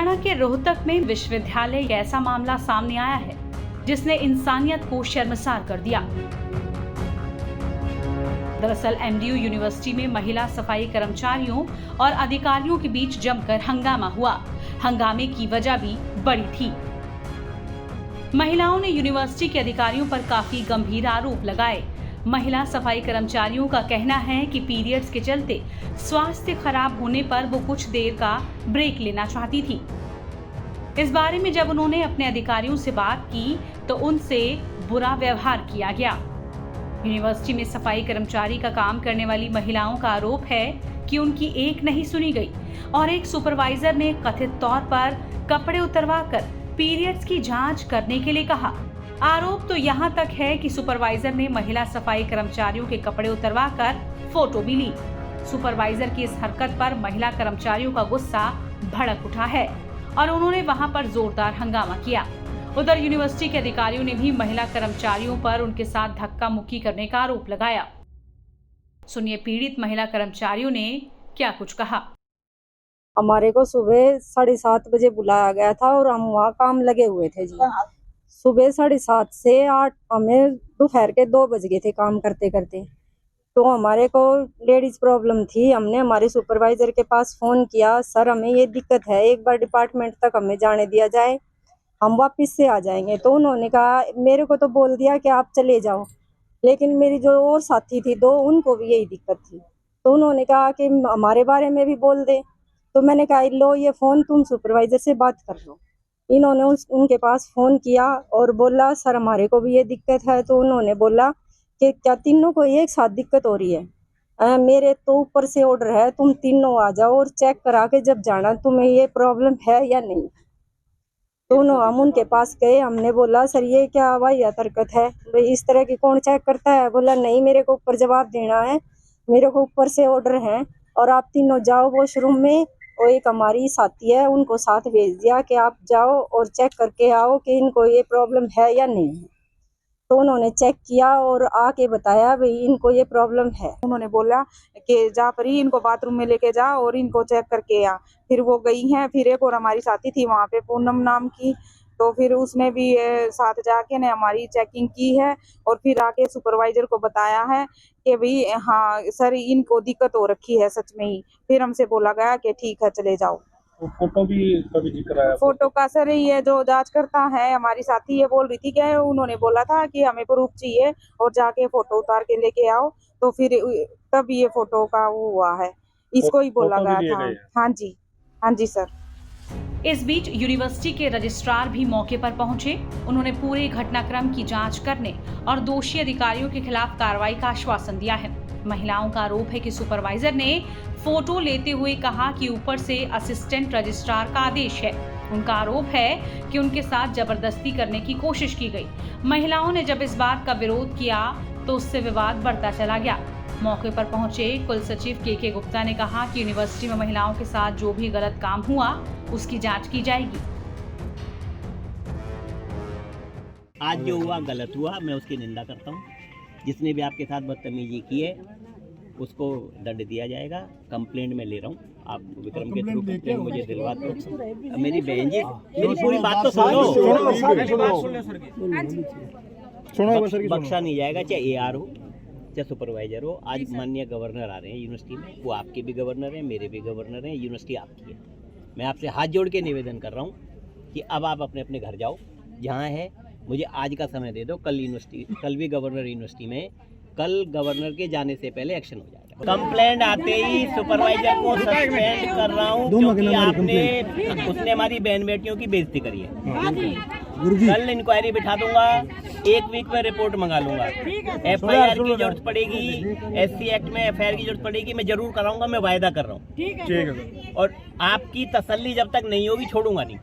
हरियाणा के रोहतक में विश्वविद्यालय एक ऐसा मामला सामने आया है जिसने इंसानियत को शर्मसार कर दिया। दरअसल एमडीयू यूनिवर्सिटी में महिला सफाई कर्मचारियों और अधिकारियों के बीच जमकर हंगामा हुआ। हंगामे की वजह भी बड़ी थी। महिलाओं ने यूनिवर्सिटी के अधिकारियों पर काफी गंभीर आरोप लगाए। महिला सफाई कर्मचारियों का कहना है कि पीरियड्स के चलते स्वास्थ्य खराब होने पर वो कुछ देर का ब्रेक लेना चाहती थी। इस बारे में जब उन्होंने अपने अधिकारियों से बात की तो उनसे बुरा व्यवहार किया गया। यूनिवर्सिटी में सफाई कर्मचारी का काम करने वाली महिलाओं का आरोप है कि उनकी एक नहीं सुनी गई और एक सुपरवाइजर ने कथित तौर पर कपड़े उतरवाकर पीरियड्स की जांच करने के लिए कहा। आरोप तो यहाँ तक है कि सुपरवाइजर ने महिला सफाई कर्मचारियों के कपड़े उतरवाकर फोटो भी ली। सुपरवाइजर की इस हरकत पर महिला कर्मचारियों का गुस्सा भड़क उठा है और उन्होंने वहां पर जोरदार हंगामा किया। उधर यूनिवर्सिटी के अधिकारियों ने भी महिला कर्मचारियों पर उनके साथ धक्का मुक्की करने का आरोप लगाया। सुनिए पीड़ित महिला कर्मचारियों ने क्या कुछ कहा। हमारे को सुबह 7:30 बजे बुलाया गया था और हम वहाँ काम लगे हुए थे जी। सुबह 7:30 से 8 हमें दोपहर के 2 बज गए थे काम करते करते। तो हमारे को लेडीज प्रॉब्लम थी। हमने हमारे सुपरवाइजर के पास फोन किया, सर हमें ये दिक्कत है, एक बार डिपार्टमेंट तक हमें जाने दिया जाए, हम वापस से आ जाएंगे। तो उन्होंने कहा, मेरे को तो बोल दिया कि आप चले जाओ, लेकिन मेरी जो और साथी थी 2, उनको भी यही दिक्कत थी। तो उन्होंने कहा कि हमारे बारे में भी बोल दे। तो मैंने कहा लो ये फोन तुम सुपरवाइजर से बात कर लो। इन्होंने उनके पास फोन किया और बोला सर हमारे को भी ये दिक्कत है। तो उन्होंने बोला कि क्या तीनों को एक साथ दिक्कत हो रही है? मेरे तो ऊपर से ऑर्डर है, तुम तीनों आ जाओ और चेक करा के जब जाना तुम्हें ये प्रॉब्लम है या नहीं। तो हम उनके पास गए। हमने बोला सर ये क्या वाहियात हरकत है, भाई इस तरह की कौन चेक करता है? बोला नहीं मेरे को ऊपर जवाब देना है, मेरे को ऊपर से ऑर्डर है और आप तीनों जाओ वॉशरूम में। और एक हमारी साथी है उनको साथ भेज दिया कि आप जाओ और चेक करके आओ कि इनको ये प्रॉब्लम है या नहीं है। तो उन्होंने चेक किया और आके बताया भाई इनको ये प्रॉब्लम है। उन्होंने बोला कि जा परी इनको बाथरूम में लेके जा और इनको चेक करके आ। फिर वो गई हैं। फिर एक और हमारी साथी थी वहाँ पे पूनम नाम की, तो फिर उसने भी साथ जाके ने हमारी चेकिंग की है और फिर आके सुपरवाइजर को बताया है कि भाई हाँ सर इनको दिक्कत हो रखी है सच में ही। फिर हमसे बोला गया कि ठीक है चले जाओ। तो फोटो भी कभी जिक्र आया? फोटो का सर ये जो जांच करता है हमारी साथी ये बोल रही थी कि उन्होंने बोला था कि हमें प्रूफ चाहिए और जाके फोटो उतार के लेके आओ। तो फिर तब ये फोटो का वो हुआ है, इसको ही बोला गया था। हाँ जी सर। इस बीच यूनिवर्सिटी के रजिस्ट्रार भी मौके पर पहुंचे। उन्होंने पूरे घटनाक्रम की जांच करने और दोषी अधिकारियों के खिलाफ कार्रवाई का आश्वासन दिया है। महिलाओं का आरोप है कि सुपरवाइजर ने फोटो लेते हुए कहा कि ऊपर से असिस्टेंट रजिस्ट्रार का आदेश है। उनका आरोप है कि उनके साथ जबरदस्ती करने की कोशिश की गई। महिलाओं ने जब इस बात का विरोध किया तो उससे विवाद बढ़ता चला गया। मौके पर पहुंचे कुल सचिव के गुप्ता ने कहा कि यूनिवर्सिटी में महिलाओं के साथ जो भी गलत काम हुआ उसकी जांच की जाएगी। आज जो हुआ गलत हुआ, मैं उसकी निंदा करता हूँ। जिसने भी आपके साथ बदतमीजी की है उसको दंड दिया जाएगा। कंप्लेंट में ले रहा हूँ, आप विक्रम के थ्रू कंप्लेंट मुझे दिलवा दो। मेरी बहन जी मेरी पूरी बात तो सुनो। बख्शा नहीं जाएगा, चाहे एआर हो चाहे सुपरवाइजर हो। आज माननीय गवर्नर आ रहे हैं यूनिवर्सिटी में, वो आपके भी गवर्नर हैं, मेरे भी गवर्नर हैं, यूनिवर्सिटी आपकी है। मैं आपसे हाथ जोड़ के निवेदन कर रहा हूँ कि अब आप अपने अपने घर जाओ, जहाँ है मुझे आज का समय दे दो। कल भी गवर्नर यूनिवर्सिटी में, कल गवर्नर के जाने से पहले एक्शन हो जाएगा। कंप्लेंट आते ही सुपरवाइजर को सस्पेंड कर रहा हूँ क्योंकि उसने हमारी बहन बेटियों की बेइज्जती करी है। कल इंक्वायरी बिठा दूंगा, 1 वीक में रिपोर्ट मंगा लूंगा। एफआईआर की जरूरत पड़ेगी, एससी एक्ट में एफआईआर की जरूरत पड़ेगी, मैं जरूर कराऊंगा, मैं वायदा कर रहा हूँ। ठीक है। और आपकी तसल्ली जब तक नहीं होगी छोड़ूंगा नहीं।